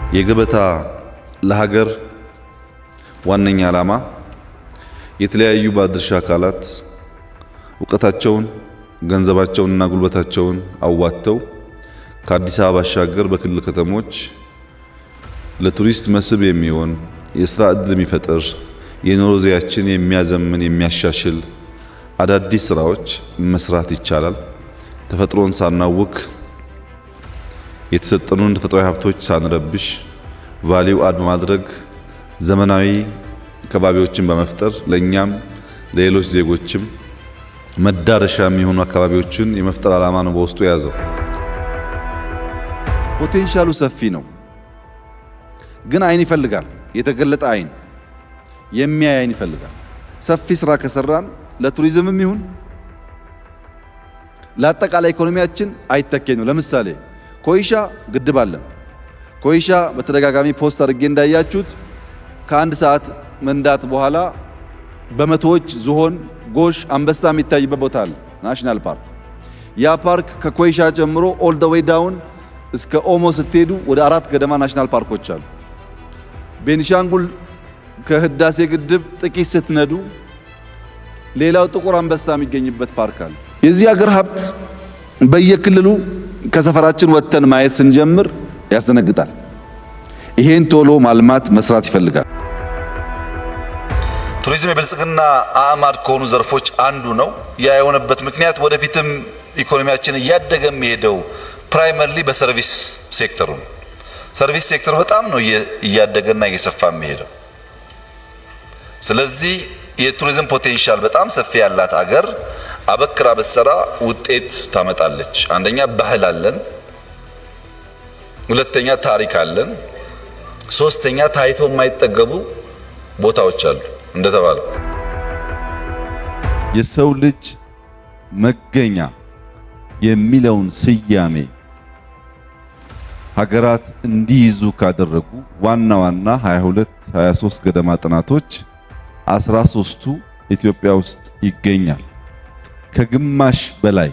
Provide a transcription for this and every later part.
የገበታ ለሀገር ዋነኛ ዓላማ የተለያዩ ባለድርሻ አካላት እውቀታቸውን፣ ገንዘባቸውንና ጉልበታቸውን አዋጥተው ከአዲስ አበባ ባሻገር በክልል ከተሞች ለቱሪስት መስህብ የሚሆን የስራ ዕድል የሚፈጥር የኑሮ ዘይቤያችን የሚያዘምን የሚያሻሽል አዳዲስ ስራዎች መስራት ይቻላል። ተፈጥሮን ሳናውክ የተሰጠኑን ተፈጥሯዊ ሀብቶች ሳንረብሽ ቫልዩ አድ በማድረግ ዘመናዊ ከባቢዎችን በመፍጠር ለኛም ለሌሎች ዜጎችም መዳረሻ የሚሆኑ አካባቢዎችን የመፍጠር ዓላማ ነው በውስጡ የያዘው። ፖቴንሻሉ ሰፊ ነው፣ ግን አይን ይፈልጋል። የተገለጠ አይን፣ የሚያይ አይን ይፈልጋል። ሰፊ ስራ ከሰራን ለቱሪዝምም ይሁን ለአጠቃላይ ኢኮኖሚያችን አይተኬ ነው። ለምሳሌ ኮይሻ ግድብ አለን። ኮይሻ በተደጋጋሚ ፖስት አድርጌ እንዳያችሁት ከአንድ ሰዓት መንዳት በኋላ በመቶዎች ዝሆን፣ ጎሽ፣ አንበሳ የሚታይበት ቦታ አለ፣ ናሽናል ፓርክ። ያ ፓርክ ከኮይሻ ጀምሮ ኦል ዘ ዌይ ዳውን እስከ ኦሞ ስትሄዱ ወደ 4 ገደማ ናሽናል ፓርኮች አሉ። ቤኒሻንጉል ከህዳሴ ግድብ ጥቂት ስትነዱ ሌላው ጥቁር አንበሳ የሚገኝበት ፓርክ አለ። የዚህ ሀገር ሀብት በየክልሉ ከሰፈራችን ወጥተን ማየት ስንጀምር ያስደነግጣል። ይሄን ቶሎ ማልማት መስራት ይፈልጋል። ቱሪዝም የብልጽግና አዕማድ ከሆኑ ዘርፎች አንዱ ነው። ያ የሆነበት ምክንያት ወደፊትም ኢኮኖሚያችን እያደገ የሚሄደው ፕራይመርሊ በሰርቪስ ሴክተሩ ነው። ሰርቪስ ሴክተሩ በጣም ነው እያደገና እየሰፋ የሚሄደው። ስለዚህ የቱሪዝም ፖቴንሻል በጣም ሰፊ ያላት አገር አበክራ በተሰራ ውጤት ታመጣለች። አንደኛ ባህል አለን፣ ሁለተኛ ታሪክ አለን፣ ሶስተኛ ታይቶ የማይጠገቡ ቦታዎች አሉ። እንደተባለው የሰው ልጅ መገኛ የሚለውን ስያሜ ሀገራት እንዲይዙ ካደረጉ ዋና ዋና 22 23 ገደማ ጥናቶች 13ቱ ኢትዮጵያ ውስጥ ይገኛል። ከግማሽ በላይ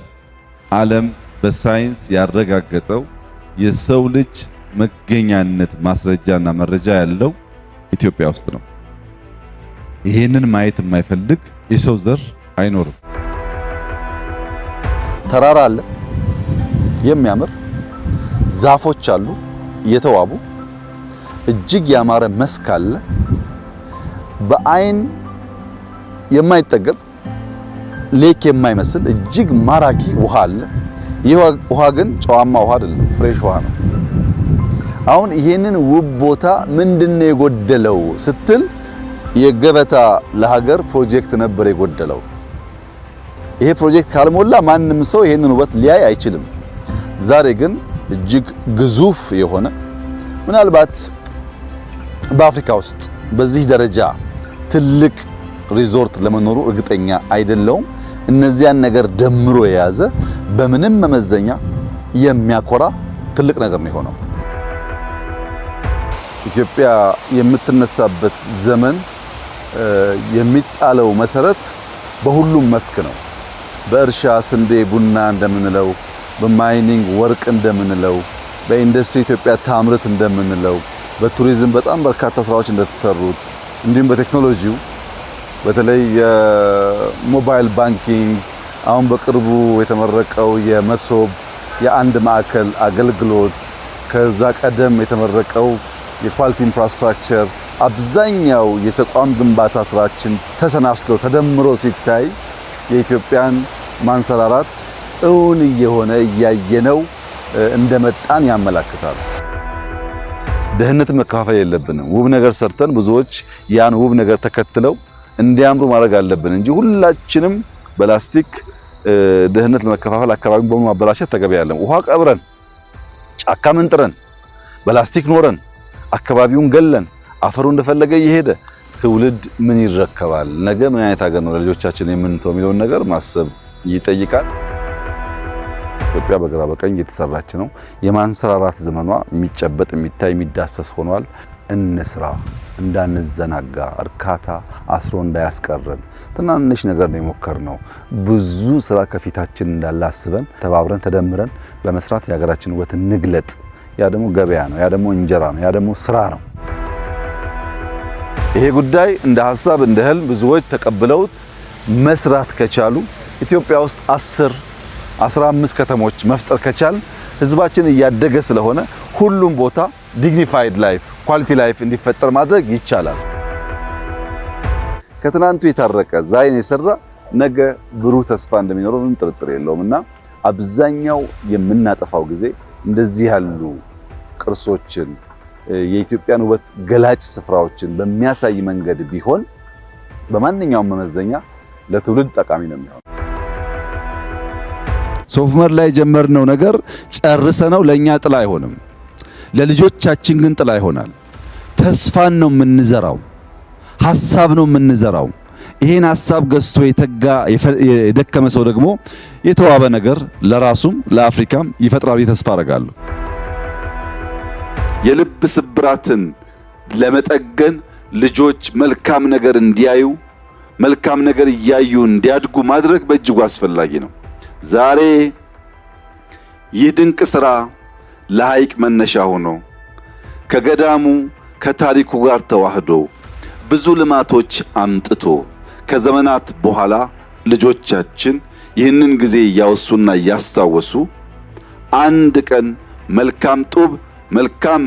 ዓለም በሳይንስ ያረጋገጠው የሰው ልጅ መገኛነት ማስረጃና መረጃ ያለው ኢትዮጵያ ውስጥ ነው። ይሄንን ማየት የማይፈልግ የሰው ዘር አይኖርም። ተራራ አለ፣ የሚያምር ዛፎች አሉ፣ የተዋቡ እጅግ ያማረ መስክ አለ፣ በአይን የማይጠገብ ሌክ የማይመስል እጅግ ማራኪ ውሃ አለ። ይህ ውሃ ግን ጨዋማ ውሃ አይደለም፣ ፍሬሽ ውሃ ነው። አሁን ይሄንን ውብ ቦታ ምንድነው የጎደለው ስትል የገበታ ለሀገር ፕሮጀክት ነበር የጎደለው። ይሄ ፕሮጀክት ካልሞላ ማንም ሰው ይሄንን ውበት ሊያይ አይችልም። ዛሬ ግን እጅግ ግዙፍ የሆነ ምናልባት በአፍሪካ ውስጥ በዚህ ደረጃ ትልቅ ሪዞርት ለመኖሩ እርግጠኛ አይደለውም። እነዚያን ነገር ደምሮ የያዘ በምንም መመዘኛ የሚያኮራ ትልቅ ነገር ነው የሆነው። ኢትዮጵያ የምትነሳበት ዘመን የሚጣለው መሰረት በሁሉም መስክ ነው። በእርሻ ስንዴ፣ ቡና እንደምንለው፣ በማይኒንግ ወርቅ እንደምንለው፣ በኢንዱስትሪ ኢትዮጵያ ታምርት እንደምንለው፣ በቱሪዝም በጣም በርካታ ስራዎች እንደተሰሩት፣ እንዲሁም በቴክኖሎጂው በተለይ የሞባይል ባንኪንግ አሁን በቅርቡ የተመረቀው የመሶብ የአንድ ማዕከል አገልግሎት፣ ከዛ ቀደም የተመረቀው የኳሊቲ ኢንፍራስትራክቸር፣ አብዛኛው የተቋም ግንባታ ስራችን ተሰናስሎ ተደምሮ ሲታይ የኢትዮጵያን ማንሰራራት እውን እየሆነ እያየነው እንደመጣን ያመላክታል። ድህነትን መከፋፈል የለብንም። ውብ ነገር ሰርተን ብዙዎች ያን ውብ ነገር ተከትለው እንዲያምሩ ማድረግ አለብን እንጂ ሁላችንም በላስቲክ ድህነት ለመከፋፈል አካባቢውን በሙሉ ማበላሸት ተገቢ አይደለም። ውሃ ቀብረን ጫካ መንጥረን በላስቲክ ኖረን አካባቢውን ገለን አፈሩ እንደፈለገ እየሄደ ትውልድ ምን ይረከባል? ነገ ምን አይነት ሀገር ነው ለልጆቻችን የምንተው የሚለውን ነገር ማሰብ ይጠይቃል። ኢትዮጵያ በግራ በቀኝ እየተሰራች ነው። የማንሰራራት ዘመኗ የሚጨበጥ የሚታይ የሚዳሰስ ሆኗል። እንስራ፣ እንዳንዘናጋ፣ እርካታ አስሮ እንዳያስቀረን ትናንሽ ነገር ነው የሞከርነው። ብዙ ስራ ከፊታችን እንዳለ አስበን ተባብረን ተደምረን በመስራት የሀገራችን ውበት እንግለጥ ያ ደግሞ ገበያ ነው፣ ያ ደግሞ እንጀራ ነው፣ ያ ደግሞ ስራ ነው። ይሄ ጉዳይ እንደ ሐሳብ እንደ ህልም ብዙዎች ተቀብለውት መስራት ከቻሉ ኢትዮጵያ ውስጥ 10-15 ከተሞች መፍጠር ከቻል ህዝባችን እያደገ ስለሆነ ሁሉም ቦታ ዲግኒፋይድ ላይፍ ኳሊቲ ላይፍ እንዲፈጠር ማድረግ ይቻላል። ከትናንቱ የታረቀ ዛሬን የሰራ ነገ ብሩህ ተስፋ እንደሚኖረው ምንም ጥርጥር የለውምና አብዛኛው የምናጠፋው ጊዜ እንደዚህ ያሉ ቅርሶችን የኢትዮጵያን ውበት ገላጭ ስፍራዎችን በሚያሳይ መንገድ ቢሆን በማንኛውም መመዘኛ ለትውልድ ጠቃሚ ነው የሚሆነው። ሶፍ ዑመር ላይ ጀመርነው ነገር ጨርሰነው ለኛ ጥላ አይሆንም፣ ለልጆቻችን ግን ጥላ ይሆናል። ተስፋን ነው የምንዘራው፣ ሐሳብ ነው የምንዘራው። ይሄን ሐሳብ ገዝቶ የደከመ ሰው ደግሞ የተዋበ ነገር ለራሱም ለአፍሪካም ይፈጥራል ተስፋ አደርጋለሁ። የልብ ስብራትን ለመጠገን ልጆች መልካም ነገር እንዲያዩ መልካም ነገር እያዩ እንዲያድጉ ማድረግ በእጅጉ አስፈላጊ ነው። ዛሬ ይህ ድንቅ ሥራ ለሐይቅ መነሻ ሆኖ ከገዳሙ ከታሪኩ ጋር ተዋህዶ ብዙ ልማቶች አምጥቶ ከዘመናት በኋላ ልጆቻችን ይህንን ጊዜ እያወሱና እያስታወሱ አንድ ቀን መልካም ጡብ መልካም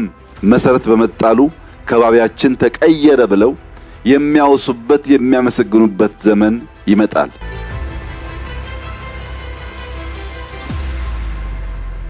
መሰረት በመጣሉ ከባቢያችን ተቀየረ ብለው የሚያወሱበት የሚያመሰግኑበት ዘመን ይመጣል።